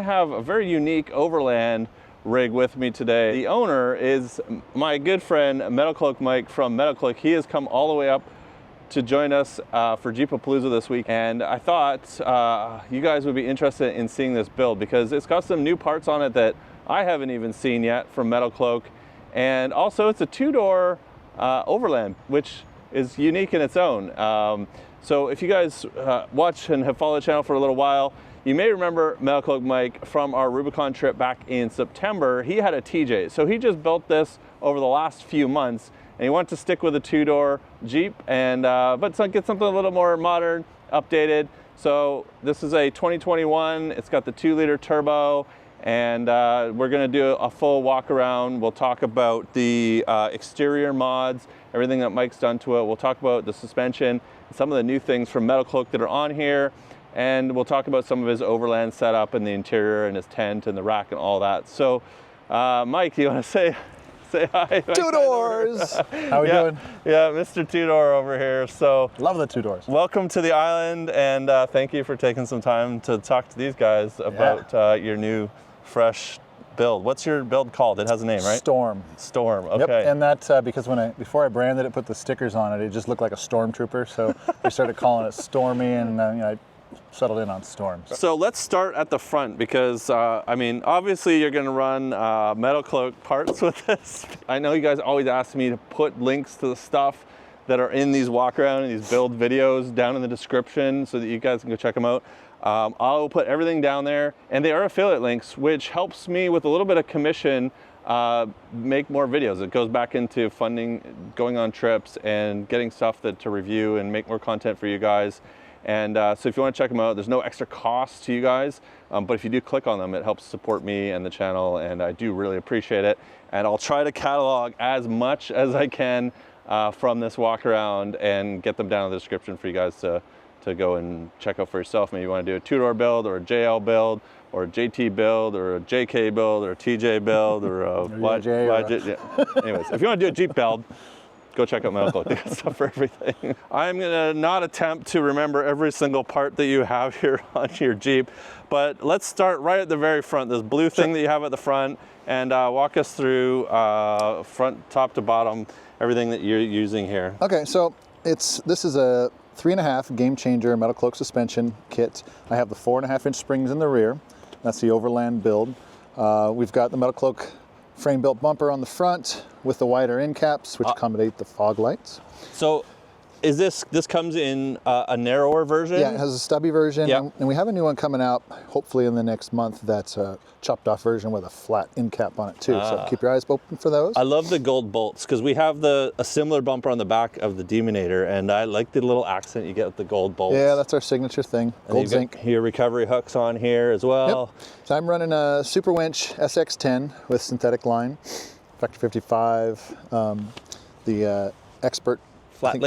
have a very unique Overland rig with me today. The owner is my good friend Metalcloak Mike from Metalcloak. He has come all the way up to join us for Jeepapalooza this week, and I thought you guys would be interested in seeing this build because it's got some new parts on it that I haven't even seen yet from Metalcloak, and also it's a two-door Overland, which is unique in its own. So if you guys watch and have followed the channel for a little while, you may remember Metalcloak Mike from our Rubicon trip back in September. He had a TJ, so he just built this over the last few months, and he wanted to stick with a two-door Jeep, and but get something a little more modern, updated. So this is a 2021. It's got the 2-liter turbo, and we're going to do a full walk around. We'll talk about the exterior mods, everything that Mike's done to it. We'll talk about the suspension, some of the new things from Metalcloak that are on here. And we'll talk about some of his Overland setup and the interior and his tent and the rack and all that. So, Mike, you want to say hi? Two doors. How we doing? Yeah, Mr. Two-Door over here. So love the two doors. Welcome to the island, and thank you for taking some time to talk to these guys about your new, fresh build. What's your build called? It has a name, right? Storm. Storm. Okay. Yep. And that's because before I branded it, put the stickers on it, it just looked like a stormtrooper. So we started calling it Stormy, and I settled in on Storm. So let's start at the front because, I mean, obviously you're going to run Metalcloak parts with this. I know you guys always ask me to put links to the stuff that are in these walk around and these build videos down in the description so that you guys can go check them out. I'll put everything down there, and they are affiliate links, which helps me with a little bit of commission make more videos. It goes back into funding, going on trips and getting stuff to review and make more content for you guys. And so if you want to check them out, there's no extra cost to you guys, but if you do click on them, it helps support me and the channel, and I do really appreciate it. And I'll try to catalog as much as I can from this walk around and get them down in the description for you guys to go and check out for yourself. Maybe you want to do a two-door build or a JL build or a JT build or a JK build or a TJ build or a Anyways, if you want to do a Jeep build, go check out Metalcloak. They got stuff for everything. I'm gonna not attempt to remember every single part that you have here on your Jeep, but let's start right at the very front, this blue thing that you have at the front, and walk us through front, top to bottom, everything that you're using here. Okay, so this is a 3.5 Game Changer Metalcloak suspension kit. I have the 4.5-inch springs in the rear. That's the Overland build. We've got the Metalcloak frame-built bumper on the front with the wider end caps, which accommodate the fog lights. So is this comes in a narrower version? Yeah, it has a stubby version, yep. And we have a new one coming out, hopefully in the next month, that's a chopped off version with a flat end cap on it too, so keep your eyes open for those. I love the gold bolts, because we have a similar bumper on the back of the Demonator, and I like the little accent you get with the gold bolts. Yeah, that's our signature thing, gold zinc. Your recovery hooks on here as well. Yep. So I'm running a Super Winch SX10 with synthetic line, Factor 55, the Expert Flat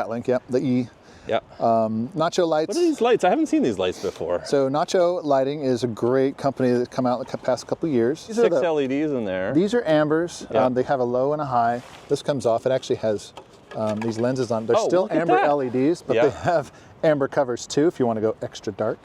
link, yep, the E. Yep. Nacho lights. What are these lights? I haven't seen these lights before. So Nacho Lighting is a great company that's come out in the past couple of years. These 6 LEDs in there. These are ambers. Yep. They have a low and a high. This comes off. It actually has these lenses on. They're still amber LEDs, but they have amber covers too if you want to go extra dark.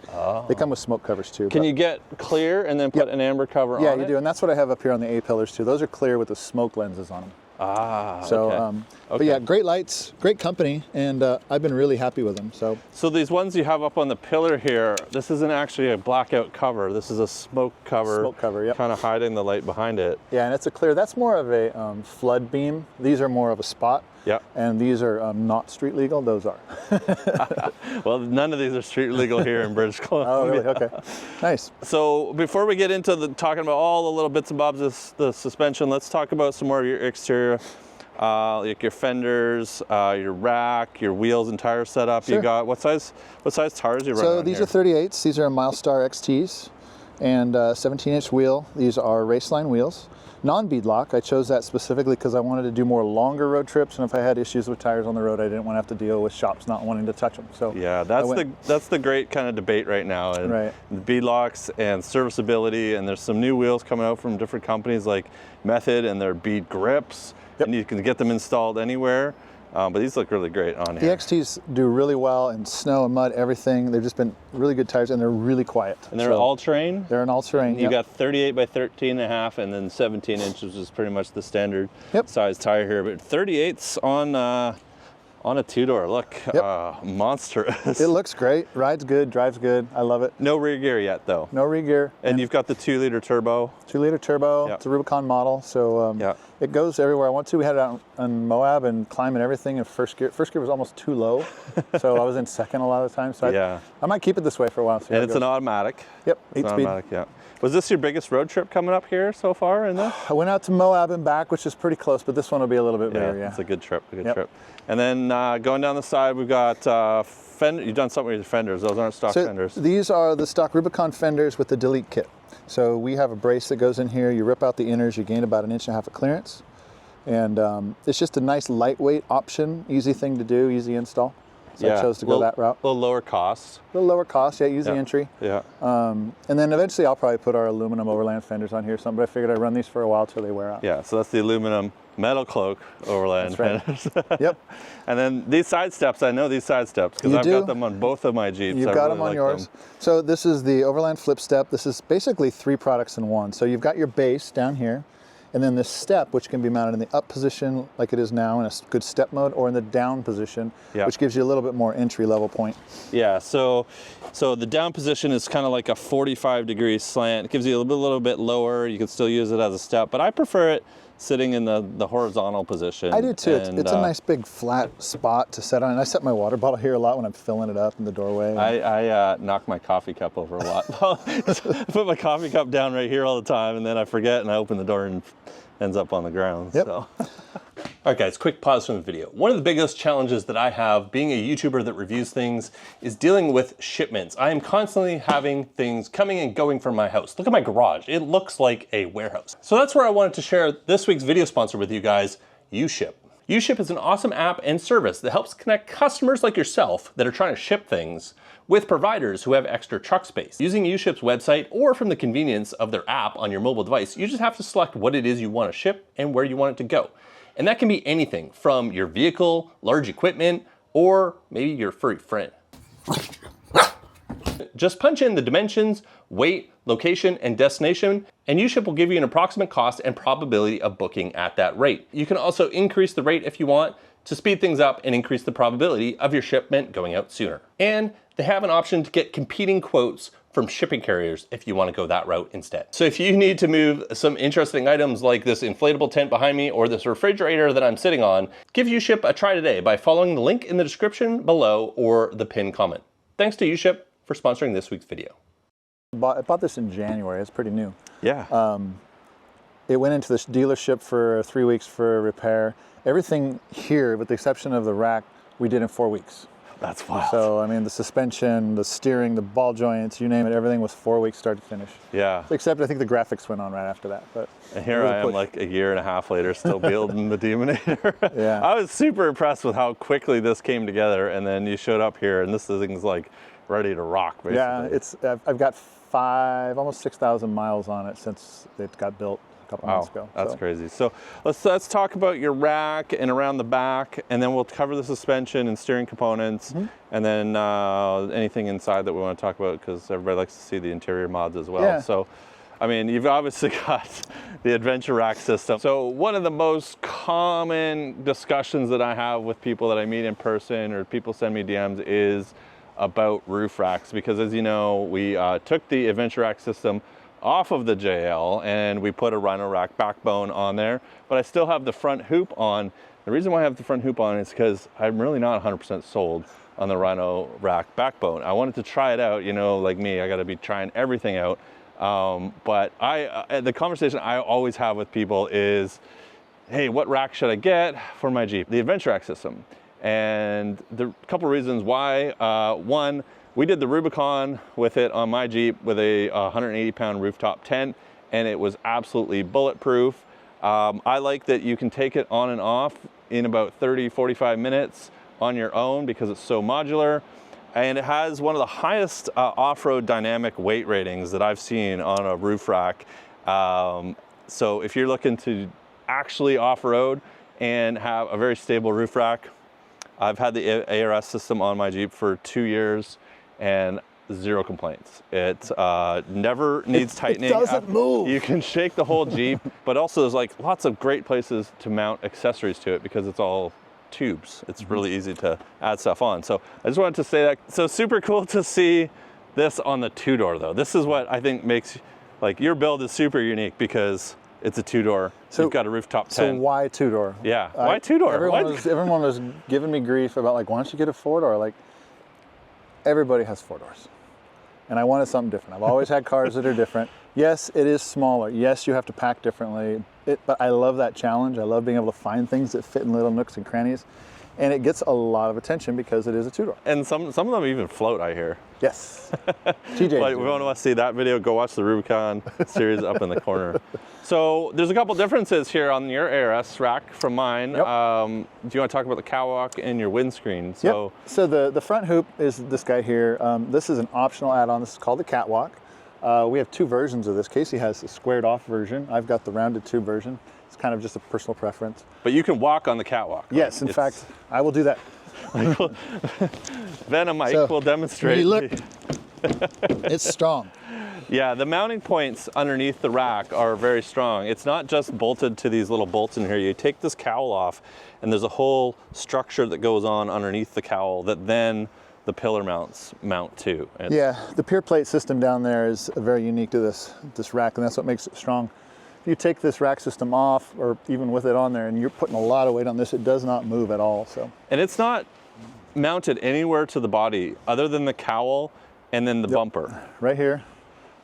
They come with smoke covers too. Can you get clear and then put an amber cover on it? Yeah, you do, and that's what I have up here on the A-pillars too. Those are clear with the smoke lenses on them. But yeah, great lights, great company, and I've been really happy with them. So these ones you have up on the pillar here, this isn't actually a blackout cover. This is a smoke cover. Smoke cover, yep. Kind of hiding the light behind it. Yeah, and it's a clear. That's more of a flood beam. These are more of a spot. Yeah. And these are not street legal. Those are. Well, none of these are street legal here in British Columbia. Oh, really? Okay. Nice. So before we get into talking about all the little bits and bobs of the suspension, let's talk about some more of your exterior, like your fenders, your rack, your wheels and tire setup. Sure. You got what size tires you run? So these are 38s. These are Milestar XTs, and 17-inch wheel. These are Raceline wheels. Non-bead lock, I chose that specifically because I wanted to do more longer road trips, and if I had issues with tires on the road, I didn't want to have to deal with shops not wanting to touch them. So yeah, that's the great kind of debate right now, and right. Bead locks and serviceability, and there's some new wheels coming out from different companies like Method and their bead grips, and you can get them installed anywhere. But these look really great on The here. XTs do really well in snow and mud, everything. They've just been really good tires, and they're really quiet. And they're all-terrain? They're an all-terrain. You got 38 by 13.5, and then 17 inches is pretty much the standard size tire here. But 38's on a two-door. Look, monstrous. It looks great. Rides good, drives good. I love it. No rear gear yet, though. No rear gear. And you've got the 2-liter turbo. 2-liter turbo. It's a Rubicon model, so it goes everywhere I want to. We had it out on Moab and climbing everything in first gear. First gear was almost too low, so I was in second a lot of the time. So I might keep it this way for a while. And it's an automatic. Yep, 8-speed. Automatic, yeah. Was this your biggest road trip coming up here so far in this? I went out to Moab and back, which is pretty close, but this one will be a little bit bigger. Yeah, it's a good trip, trip. And then going down the side, we've got you've done something with your fenders. Those aren't stock fenders. These are the stock Rubicon fenders with the delete kit. So we have a brace that goes in here. You rip out the inners, you gain about 1.5 inches of clearance. And it's just a nice lightweight option, easy thing to do, easy install. So I chose to go that route. A little lower cost. A little lower cost, easy entry. Yeah. And then eventually I'll probably put our aluminum Overland fenders on here or something, but I figured I'd run these for a while till they wear out. Yeah, so that's the aluminum Metalcloak Overland fenders. Yep. And then these side steps, I know these side steps because I've got them on both of my Jeeps. You've got them on yours. So this is the Overland flip step. This is basically 3 products in one. So you've got your base down here, and then this step, which can be mounted in the up position like it is now in a good step mode, or in the down position, which gives you a little bit more entry level point. Yeah, so the down position is kind of like a 45-degree slant. It gives you a little bit lower. You can still use it as a step, but I prefer it sitting in the horizontal position. I do too. It's a nice big flat spot to set on. And I set my water bottle here a lot when I'm filling it up in the doorway. I knock my coffee cup over a lot. I put my coffee cup down right here all the time, and then I forget, and I open the door and ends up on the ground. Yep. So. All right, guys, quick pause from the video. One of the biggest challenges that I have being a YouTuber that reviews things is dealing with shipments. I am constantly having things coming and going from my house. Look at my garage. It looks like a warehouse. So that's where I wanted to share this week's video sponsor with you guys, UShip. UShip is an awesome app and service that helps connect customers like yourself that are trying to ship things with providers who have extra truck space. Using UShip's website or from the convenience of their app on your mobile device, you just have to select what it is you want to ship and where you want it to go. And that can be anything from your vehicle, large equipment, or maybe your furry friend. Just punch in the dimensions, weight, location, and destination, and UShip will give you an approximate cost and probability of booking at that rate. You can also increase the rate if you want to speed things up and increase the probability of your shipment going out sooner. And they have an option to get competing quotes from shipping carriers if you want to go that route instead. So if you need to move some interesting items like this inflatable tent behind me or this refrigerator that I'm sitting on, give UShip a try today by following the link in the description below or the pinned comment. Thanks to UShip for sponsoring this week's video. I bought this in January. It's pretty new. Yeah. It went into this dealership for 3 weeks for repair. Everything here, with the exception of the rack, we did in 4 weeks. That's wild. So, I mean, the suspension, the steering, the ball joints, you name it, everything was 4 weeks start to finish. Yeah. Except I think the graphics went on right after that. But and here I am like a year and a half later still building the Demonator. Yeah. I was super impressed with how quickly this came together, and then you showed up here and this thing's like ready to rock, basically. Yeah, I've got almost 6,000 miles on it since it got built a couple months ago. That's crazy. So let's talk about your rack and around the back, and then we'll cover the suspension and steering components, and then anything inside that we want to talk about, because everybody likes to see the interior mods as well. Yeah. So, I mean, you've obviously got the adventure rack system. So one of the most common discussions that I have with people that I meet in person or people send me DMs is about roof racks, because as you know, we took the adventure rack system off of the JL and we put a Rhino rack backbone on there, but I still have the front hoop on. The reason why I have the front hoop on is because I'm really not 100% sold on the Rhino rack backbone. I wanted to try it out, you know, like me, I got to be trying everything out. But the conversation I always have with people is, hey, what rack should I get for my Jeep? The adventure rack system. And there are a couple reasons why. One, we did the Rubicon with it on my Jeep with a 180-pound rooftop tent, and it was absolutely bulletproof. I like that you can take it on and off in about 30-45 minutes on your own because it's so modular. And it has one of the highest off-road dynamic weight ratings that I've seen on a roof rack. So if you're looking to actually off-road and have a very stable roof rack, I've had the ARS system on my Jeep for 2 years and 0 complaints. It never needs tightening. It doesn't move. You can shake the whole Jeep, but also there's like lots of great places to mount accessories to it because it's all tubes. It's really easy to add stuff on. So I just wanted to say that. So super cool to see this on the 2-door though. This is what I think makes, like, your build is super unique because it's a 2-door. So you've got a rooftop tent. So why 2-door? Yeah, why 2-door? Everyone was giving me grief about, like, why don't you get a 4-door? Like, everybody has 4-doors. And I wanted something different. I've always had cars that are different. Yes, it is smaller. Yes, you have to pack differently. But I love that challenge. I love being able to find things that fit in little nooks and crannies. And it gets a lot of attention because it is a 2-door. And some of them even float, I hear. Yes. TJ. But if you want to see that video, go watch the Rubicon series up in the corner. So there's a couple differences here on your ARS rack from mine. Yep. Do you want to talk about the catwalk and your windscreen? So, yep. So the front hoop is this guy here. This is an optional add-on. This is called the catwalk. We have 2 versions of this. Casey has a squared off version. I've got the rounded tube version. It's kind of just a personal preference. But you can walk on the catwalk. Right? Yes, in fact, I will do that. Then Mike will demonstrate. Hey, look, it's strong. Yeah, the mounting points underneath the rack are very strong. It's not just bolted to these little bolts in here. You take this cowl off and there's a whole structure that goes on underneath the cowl that then the pillar mounts mount to. And yeah, the pier plate system down there is very unique to this rack, and that's what makes it strong. If you take this rack system off, or even with it on there, and you're putting a lot of weight on this, it does not move at all. So. And it's not mounted anywhere to the body other than the cowl and then the bumper. Right here,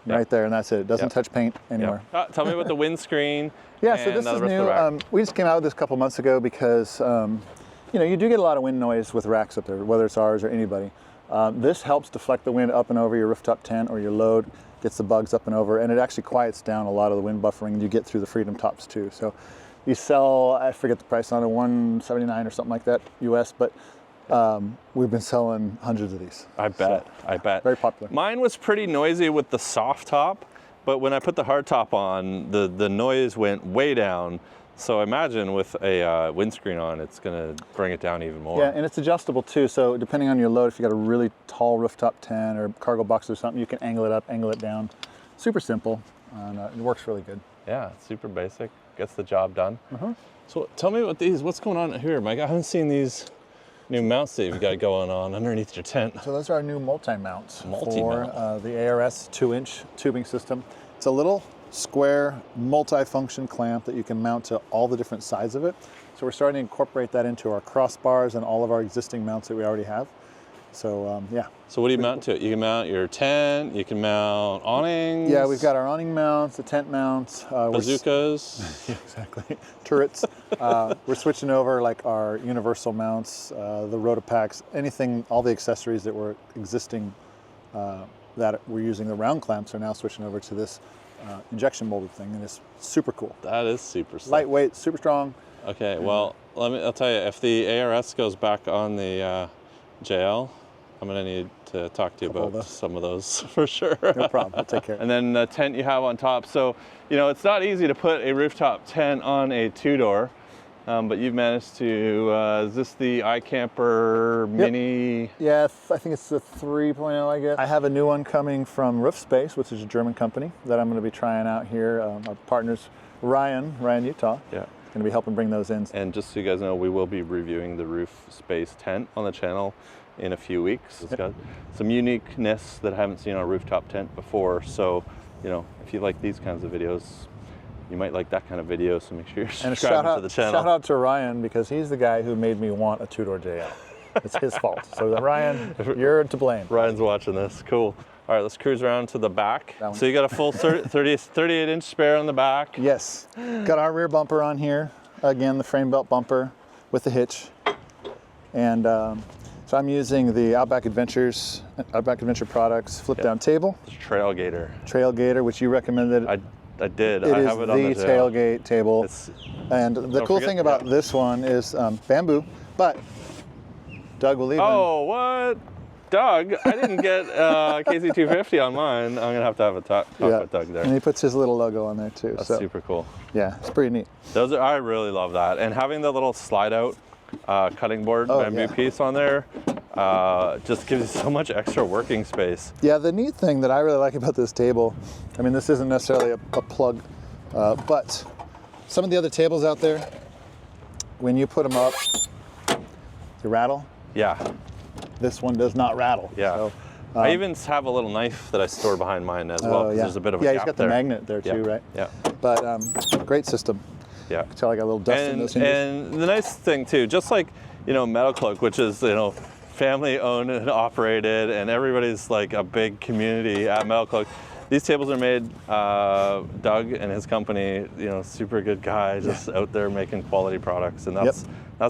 right there, and that's it. It doesn't touch paint anywhere. Tell me about the windscreen. Yeah, so this is new. We just came out with this a couple months ago because you know, you do get a lot of wind noise with racks up there, whether it's ours or anybody. This helps deflect the wind up and over your rooftop tent or your load, gets the bugs up and over, and it actually quiets down a lot of the wind buffering you get through the Freedom tops too. So you sell, I forget the price on it, $179 or something like that US, but we've been selling hundreds of these. I bet. Very popular. Mine was pretty noisy with the soft top, but when I put the hard top on, the noise went way down. So I imagine with a windscreen on, it's going to bring it down even more. Yeah, and it's adjustable too. So depending on your load, if you got a really tall rooftop tent or cargo box or something, you can angle it up, angle it down. Super simple, and it works really good. Yeah, it's super basic. Gets the job done. So tell me about these. What's going on here, Mike? I haven't seen these new mounts that you've got going on underneath your tent. So those are our new multi-mounts for the ARS 2-inch tubing system. It's a little square multi-function clamp that you can mount to all the different sides of it. So we're starting to incorporate that into our crossbars and all of our existing mounts that we already have. So yeah. So what do you mount to it? You can mount your tent, you can mount awnings. Yeah, we've got our awning mounts, the tent mounts. Bazookas. Yeah, exactly. Turrets. We're switching over like our universal mounts, the Rotopacks, anything, all the accessories that were existing that we're using the round clamps are now switching over to this injection molded thing, and it's super cool. That is super slick. Lightweight, super strong. Okay, well, I'll tell you, if the ARS goes back on the JL, I'm gonna need to talk to you about some of those for sure. No problem, I'll take care. And then the tent you have on top. So, you know, it's not easy to put a rooftop tent on a 2-door, but you've managed to, is this the iCamper Mini? Yeah, I think it's the 3.0, I guess. I have a new one coming from Roof Space, which is a German company that I'm gonna be trying out here. Our partners, Ryan Utah. Yeah. Going to be helping bring those in. And just so you guys know, we will be reviewing the Roof Space tent on the channel in a few weeks. It's got some uniqueness that I haven't seen on a rooftop tent before. So, you know, if you like these kinds of videos, you might like that kind of video. So make sure you're subscribing to the channel. Shout out to Ryan, because he's the guy who made me want a 2-door JL. It's his fault. So Ryan, you're to blame. Ryan's watching this. Cool. All right, let's cruise around to the back. So you got a full 38-inch spare on the back. Yes. Got our rear bumper on here. Again, the frame belt bumper with the hitch. And so I'm using the Outback Adventure products flip down table. Trailgater, which you recommended. I did. I have it on the tailgate table. And the cool thing about this one is bamboo, but Doug will leave. Oh, what? Doug, I didn't get KC250 on mine. I'm gonna have to have a talk with Doug there. And he puts his little logo on there too. That's super cool. Yeah, it's pretty neat. I really love that. And having the little slide out cutting board bamboo piece on there. Just gives you so much extra working space. Yeah, the neat thing that I really like about this table, I mean, this isn't necessarily a plug, but some of the other tables out there, when you put them up, they rattle. Yeah. This one does not rattle. Yeah. So, I even have a little knife that I store behind mine as well, because there's a bit of a gap he's got the magnet there too, right? Yeah. But great system. Yeah. You can tell I got a little dust in those hinges. And the nice thing too, just like, Metalcloak, which is, family owned and operated, and everybody's like a big community at Metalcloak. These tables are made, Doug and his company, super good guy, just out there making quality products, and that's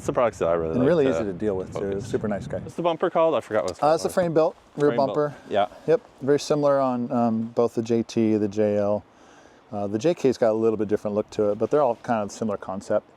the products that I really like. And really easy to deal with too. Super nice guy. What's the bumper called? I forgot what it's called. It's a frame built rear bumper. Yeah. Yep. Very similar on both the JT, the JL. The JK's got a little bit different look to it, but they're all kind of similar concept.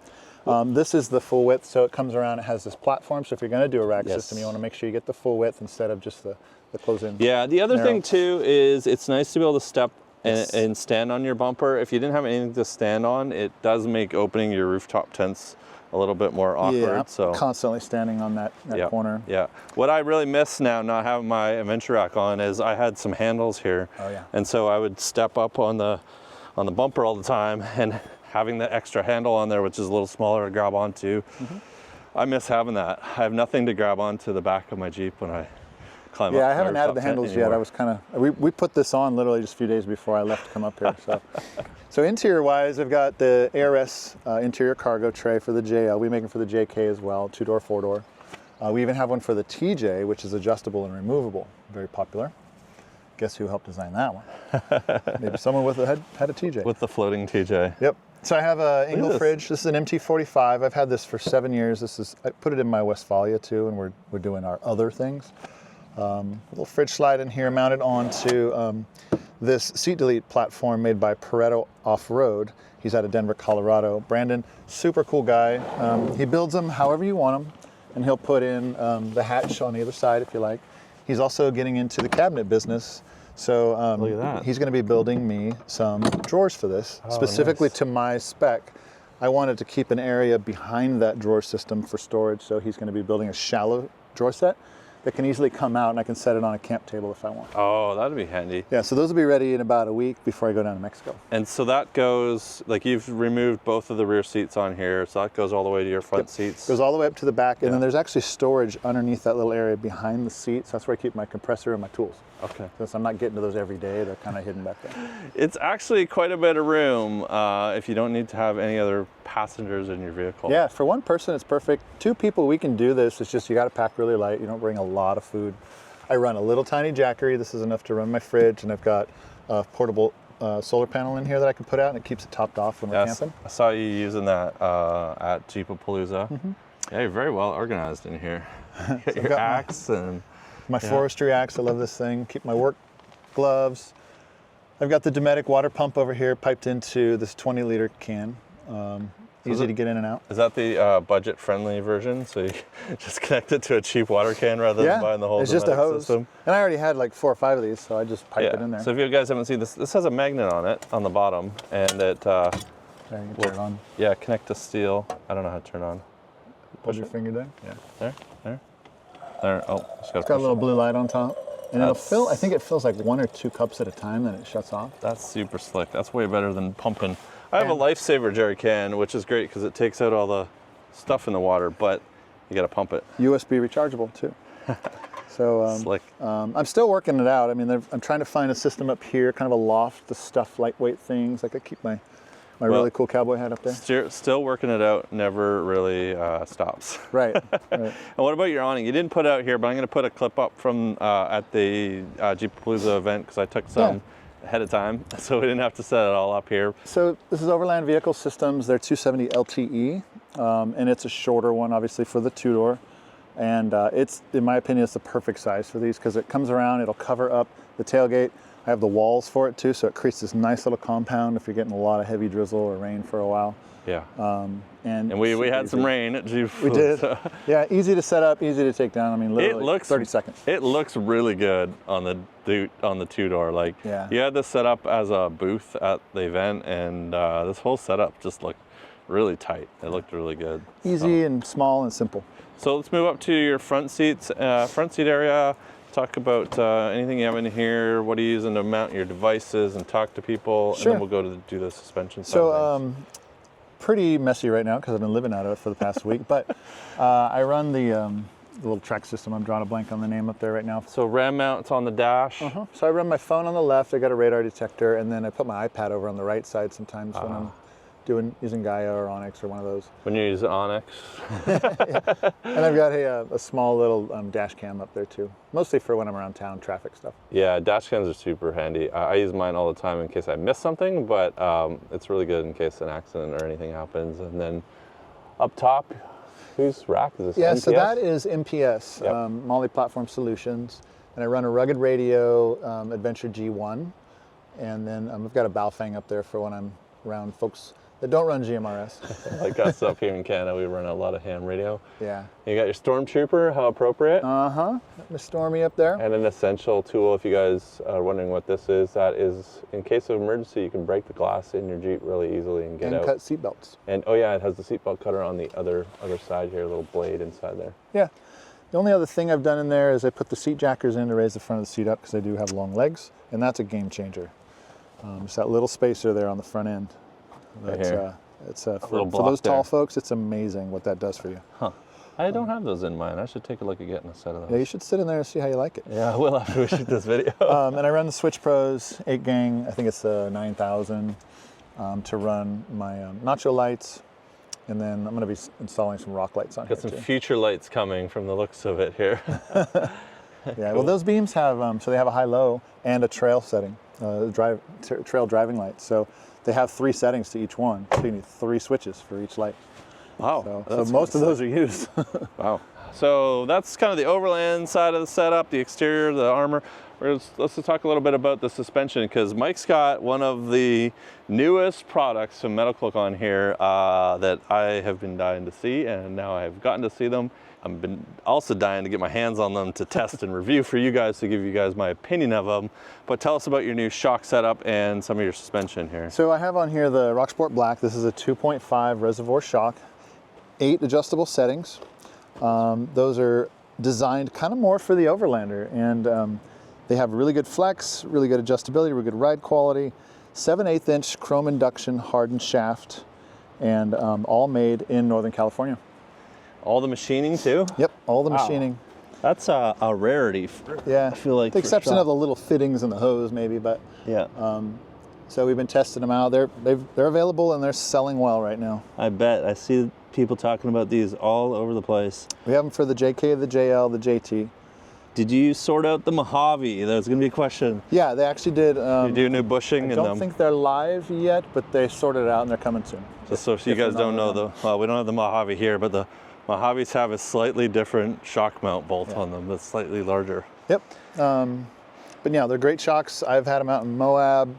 This is the full width, so it comes around, it has this platform, so if you're going to do a rack system, you want to make sure you get the full width instead of just the close-in. Yeah, the other thing too is it's nice to be able to step and stand on your bumper. If you didn't have anything to stand on, it does make opening your rooftop tents a little bit more awkward. Yeah, so constantly standing on that corner. Yeah. What I really miss now, not having my adventure rack on, is I had some handles here. Oh yeah. And so I would step up on the bumper all the time, and having the extra handle on there, which is a little smaller to grab onto. I miss having that. I have nothing to grab onto the back of my Jeep when I climb up. Yeah, I haven't added the handles yet. I was kind of, we put this on literally just a few days before I left to come up here. So interior wise, I've got the ARS interior cargo tray for the JL. We make them for the JK as well, 2-door, 4-door. We even have one for the TJ, which is adjustable and removable. Very popular. Guess who helped design that one? Maybe someone had a TJ. With the floating TJ. Yep. So I have a Engel fridge. This is an MT45. I've had this for 7 years. I put it in my Westphalia too, and we're doing our other things. A little fridge slide in here mounted onto this seat delete platform made by Pareto Off-Road. He's out of Denver, Colorado. Brandon, super cool guy. He builds them however you want them, and he'll put in the hatch on either side if you like. He's also getting into the cabinet business. So look at that. He's going to be building me some drawers for this, specifically to my spec. I wanted to keep an area behind that drawer system for storage, so he's going to be building a shallow drawer set that can easily come out, and I can set it on a camp table if I want. Oh, that'd be handy. Yeah, so those will be ready in about a week before I go down to Mexico. And so that goes, like you've removed both of the rear seats on here, so that goes all the way to your front seats. Goes all the way up to the back, and then there's actually storage underneath that little area behind the seats. That's where I keep my compressor and my tools. Okay. Since I'm not getting to those every day, they're kind of hidden back there. It's actually quite a bit of room if you don't need to have any other passengers in your vehicle. Yeah, for one person, it's perfect. 2 people, we can do this. It's just you got to pack really light. You don't bring a lot of food. I run a little tiny Jackery. This is enough to run my fridge, and I've got a portable solar panel in here that I can put out, and it keeps it topped off when we're camping. I saw you using that at Jeepapalooza. Yeah, you're very well organized in here. You got your axe and my forestry axe. I love this thing. Keep my work gloves. I've got the Dometic water pump over here piped into this 20-liter can. Easy to get in and out. Is that the budget-friendly version? So you just connect it to a cheap water can rather than buying the whole it's just a hose. System? And I already had like 4 or 5 of these, so I just pipe it in there. So if you guys haven't seen this, this has a magnet on it on the bottom, and it there, you can turn it on. Yeah, connect to steel. I don't know how to turn on. Push your finger down. Yeah. There. Oh, it's got a little blue light on top. And it'll fill, I think it fills like 1 or 2 cups at a time, then it shuts off. That's super slick. That's way better than pumping. I have a Lifesaver jerry can, which is great because it takes out all the stuff in the water, but you got to pump it. USB rechargeable too. So slick. I'm still working it out. I mean, I'm trying to find a system up here, kind of a loft to stuff lightweight things. Like I keep my really cool cowboy hat up there. Still working it out, never really stops. Right. And what about your awning? You didn't put it out here, but I'm going to put a clip up from at the Jeepapalooza event because I took some ahead of time, so we didn't have to set it all up here. So this is Overland Vehicle Systems. They're 270 LTE, and it's a shorter one, obviously, for the 2-door. And it's, in my opinion, it's the perfect size for these because it comes around, it'll cover up the tailgate. I have the walls for it too, so it creates this nice little compound if you're getting a lot of heavy drizzle or rain for a while. Yeah. And we had some rain at Jeep. We did. Yeah, easy to set up, easy to take down. I mean, literally 30 seconds. It looks really good on the 2-door. Like, you had this set up as a booth at the event, and this whole setup just looked really tight. It looked really good. Easy and small and simple. So let's move up to your front seats, front seat area. Talk about anything you have in here. What are you using to mount your devices and talk to people? Sure. And then we'll go to do the suspension side. So pretty messy right now because I've been living out of it for the past week. But I run the little track system. I'm drawing a blank on the name up there right now. So RAM mounts on the dash. So I run my phone on the left. I got a radar detector, and then I put my iPad over on the right side sometimes when I'm using Gaia or Onyx or one of those. When you use Onyx. And I've got a small little dash cam up there too, mostly for when I'm around town, traffic stuff. Yeah, dash cams are super handy. I use mine all the time in case I miss something, but it's really good in case an accident or anything happens. And then up top, whose rack is this? Yeah, MPS? so that is MPS, Yep. Multi-Platform Solutions. And I run a rugged radio Adventure G1. And then I've got a Baofeng up there for when I'm around folks that don't run GMRS. Like us up here in Canada, we run a lot of ham radio. Yeah. You got your Stormtrooper, how appropriate. Miss Stormy up there. And an essential tool, if you guys are wondering what this is, that is, in case of emergency, you can break the glass in your Jeep really easily and get out. And cut seatbelts. And oh yeah, it has the seatbelt cutter on the other side here, a little blade inside there. Yeah. The only other thing I've done in there is I put the seat jackers in to raise the front of the seat up because I do have long legs, and that's a game changer. Just that little spacer there on the front end. Right here. For those tall folks, it's amazing what that does for you. Huh. I don't have those in mine. I should take a look at getting a set of those. Yeah, you should sit in there and see how you like it. Yeah, I will after we shoot this video. And I run the Switch Pros 8 gang. I think it's the 9000 to run my nacho lights. And then I'm going to be installing some rock lights on Got here some too. future lights coming from the looks of it here. Yeah, well, those beams have, so they have a high-low and a trail setting, trail driving light. So they have 3 settings to each one. So you need 3 switches for each light. Wow. So most of those are used. Wow. So that's kind of the Overland side of the setup, the exterior, the armor. Let's just talk a little bit about the suspension, because Mike's got one of the newest products from Metalcloak on here that I have been dying to see, and now I've gotten to see them. I've been also dying to get my hands on them to test and review for you guys, to give you guys my opinion of them. But tell us about your new shock setup and some of your suspension here. So I have on here the Rocksport Black. This is a 2.5 reservoir shock, 8 adjustable settings. Those are designed kind of more for the Overlander, and they have really good flex, really good adjustability, really good ride quality, 7/8 inch chrome induction hardened shaft, and all made in Northern California. All the machining too? Yep, all the Wow. machining. That's a rarity. Yeah, I feel like the exception of the little fittings in the hose maybe, but yeah. so we've been testing them out. They're available and they're selling well right now. I bet. I see people talking about these all over the place. We have them for the JK, the JL, the JT. Did you sort out the Mojave? That was going to be a question. Yeah, they actually did. You do new bushing I in don't them? think they're live yet, but they sorted it out and they're coming soon. Just so you guys don't know, well, we don't have the Mojave here, but the Mojaves have a slightly different shock mount bolt on them that's slightly larger. Yep. But yeah, they're great shocks. I've had them out in Moab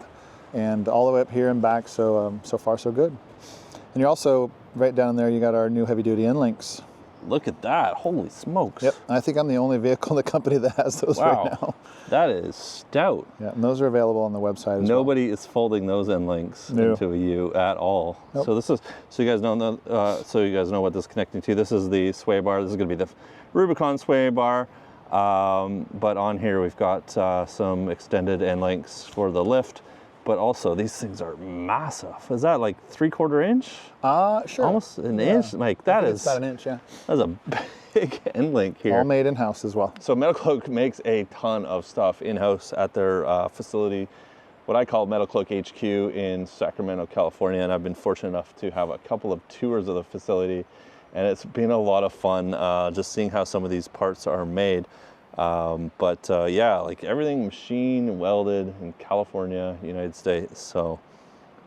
and all the way up here and back, so so far so good. And you're also, right down there, you got our new heavy duty N-Links. Look at that. Holy smokes. Yep. I think I'm the only vehicle in the company that has those Wow. right now. That is stout. Yeah, and those are available on the website as Nobody is folding those N-Links No. into a U at all. Nope. So this is, so you guys know what this is connecting to. This is the sway bar. This is going to be the Rubicon sway bar. But on here we've got some extended N-Links for the lift. But also these things are massive. Is that like 3/4 inch? Sure. Almost an inch? Like that It's is, about an inch, yeah. that's a big N-Link here. All made in-house as well. So Metalcloak makes a ton of stuff in-house at their facility, what I call Metalcloak HQ in Sacramento, California. And I've been fortunate enough to have a couple of tours of the facility. And it's been a lot of fun just seeing how some of these parts are made. Yeah, like everything machined, welded in California, United States. So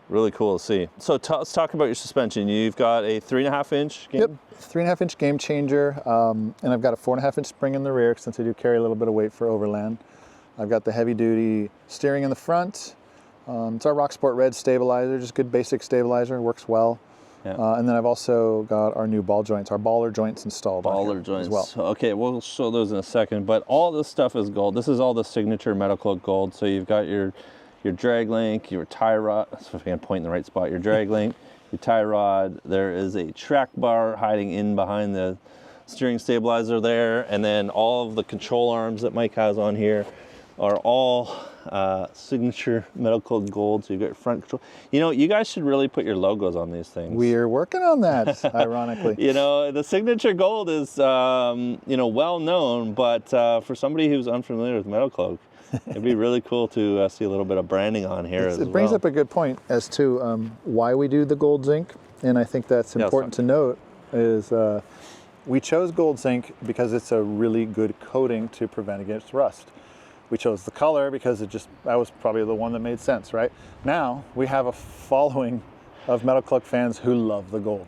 really cool to see. So let's talk about your suspension. You've got a 3.5 inch game. Yep, 3.5 inch game changer. And I've got a 4.5 inch spring in the rear since I do carry a little bit of weight for Overland. I've got the heavy duty steering in the front. It's our Rocksport Red stabilizer, just good basic stabilizer, works well. Yeah. And then I've also got our new ball joints, our baller joints installed on here Baller joints as well. Okay, we'll show those in a second, but all this stuff is gold. This is all the signature Metalcloak gold. So you've got your drag link, your tie rod, so if I can point in the right spot, your drag link, your tie rod. There is a track bar hiding in behind the steering stabilizer there, and then all of the control arms that Mike has on here are all signature Metalcloak gold. So you got your front control. You know, you guys should really put your logos on these things. We're working on that, ironically. You know, the signature gold is, you know, well known, but for somebody who's unfamiliar with Metalcloak, it'd be really cool to see a little bit of branding on here as well. It brings up a good point as to why we do the gold zinc, and I think that's important to note is we chose gold zinc because it's a really good coating to prevent against rust. We chose the color because that was probably the one that made sense, right? Now we have a following of Metalcloak fans who love the gold.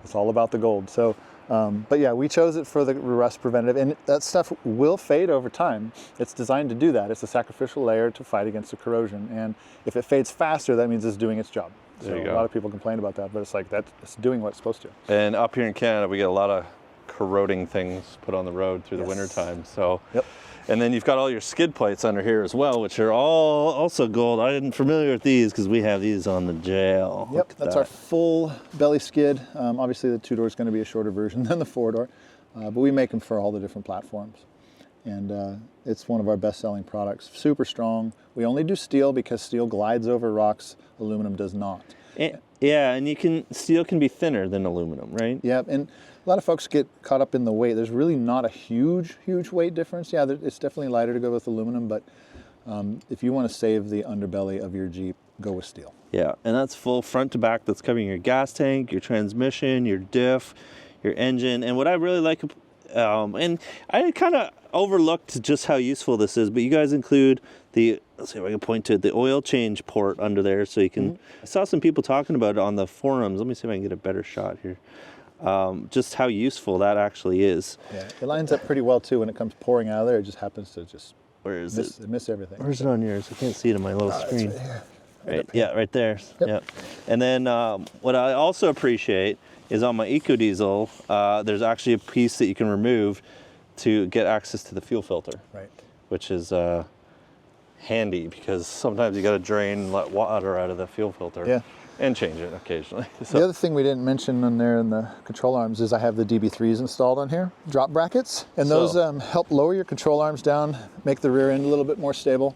It's all about the gold. So, but yeah, we chose it for the rust preventative, and that stuff will fade over time. It's designed to do that. It's a sacrificial layer to fight against the corrosion, and if it fades faster, that means it's doing its job. So a lot of people complain about that, but it's like it's doing what it's supposed to. And up here in Canada, we get a lot of corroding things put on the road through the winter time. So. Yep. And then you've got all your skid plates under here as well, which are all also gold. I didn't familiar with these because we have these on the jail. Yep, that's our full belly skid. Obviously the 2-door is going to be a shorter version than the 4-door, but we make them for all the different platforms. And it's one of our best-selling products. Super strong. We only do steel because steel glides over rocks, aluminum does not. Yeah, and steel can be thinner than aluminum, right? Yeah, and a lot of folks get caught up in the weight. There's really not a huge weight difference. Yeah, it's definitely lighter to go with aluminum, but if you want to save the underbelly of your Jeep, go with steel. Yeah, and that's full front to back. That's covering your gas tank, your transmission, your diff, your engine. And what I really like, and I kind of overlooked just how useful this is, but you guys include let's see if I can point to it, the oil change port under there, so you can, I saw some people talking about it on the forums. Let me see if I can get a better shot here. Just how useful that actually is. Yeah, it lines up pretty well too when it comes pouring out of there. It just happens to Where is it? Miss everything. Where's it on yours? I can't see it on my little screen. Right here. Right, yeah, right there. Yep. And then what I also appreciate is on my EcoDiesel, there's actually a piece that you can remove to get access to the fuel filter. Right. Which is handy because sometimes you got to drain and let water out of the fuel filter. Yeah. And change it occasionally. So. The other thing we didn't mention on there in the control arms is I have the DB3s installed on here, drop brackets, and those help lower your control arms down, make the rear end a little bit more stable,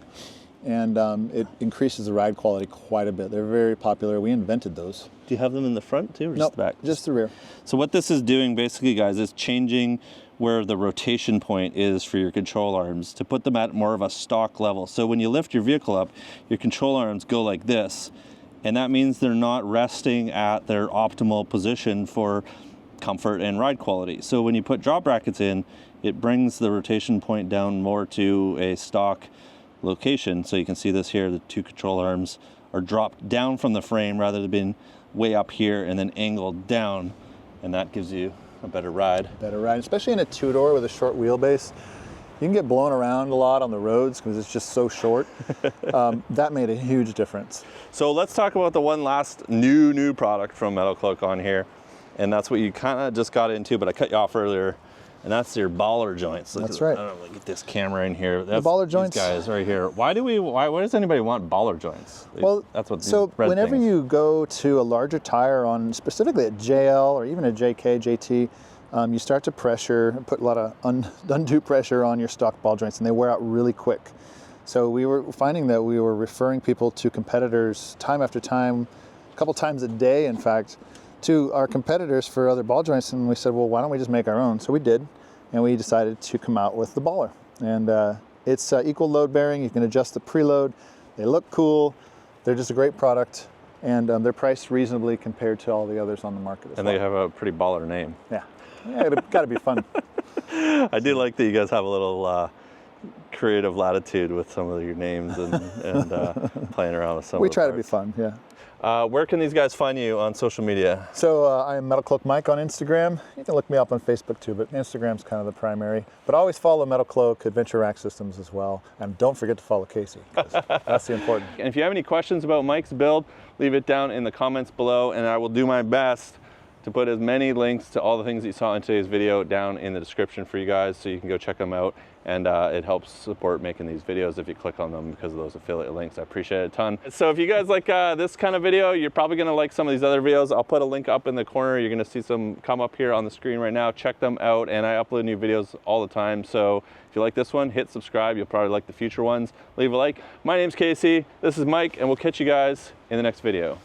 and it increases the ride quality quite a bit. They're very popular. We invented those. Do you have them in the front too, or just the back? Just the rear. So what this is doing basically, guys, is changing where the rotation point is for your control arms to put them at more of a stock level. So when you lift your vehicle up, your control arms go like this. And that means they're not resting at their optimal position for comfort and ride quality. So when you put drop brackets in, it brings the rotation point down more to a stock location. So you can see this here, the two control arms are dropped down from the frame rather than being way up here and then angled down. And that gives you a better ride. Better ride, especially in a 2-door with a short wheelbase. You can get blown around a lot on the roads because it's just so short. That made a huge difference. So let's talk about the one last new product from Metalcloak on here. And that's what you kind of just got into, but I cut you off earlier. And that's your baller joints. That's right. I don't know, get this camera in here. That's the baller joints. These guys right here. Why does anybody want baller joints? Well, that's what. So whenever you go to a larger tire on, specifically a JL or even a JK, JT, you start to put a lot of undue pressure on your stock ball joints, and they wear out really quick. So we were finding that we were referring people to competitors time after time, a couple times a day, in fact, to our competitors for other ball joints, and we said, well, why don't we just make our own? So we did, and we decided to come out with the baller. And it's equal load bearing. You can adjust the preload. They look cool. They're just a great product, and they're priced reasonably compared to all the others on the market as well. And they have a pretty baller name. Yeah. Yeah, it's got to be fun. I do like that you guys have a little creative latitude with some of your names and playing around with some We of the try to parts. be fun, yeah. Where can these guys find you on social media? So I am Metalcloak Mike on Instagram. You can look me up on Facebook too, but Instagram's kind of the primary. But always follow Metalcloak, Adventure Rack Systems as well. And don't forget to follow Casey, 'cause that's the important. And if you have any questions about Mike's build, leave it down in the comments below, and I will do my best to put as many links to all the things that you saw in today's video down in the description for you guys, so you can go check them out. And it helps support making these videos if you click on them because of those affiliate links. I appreciate it a ton. So if you guys like this kind of video, you're probably gonna like some of these other videos. I'll put a link up in the corner. You're gonna see some come up here on the screen right now. Check them out, and I upload new videos all the time. So if you like this one, hit subscribe. You'll probably like the future ones. Leave a like. My name's Casey, this is Mike, and we'll catch you guys in the next video.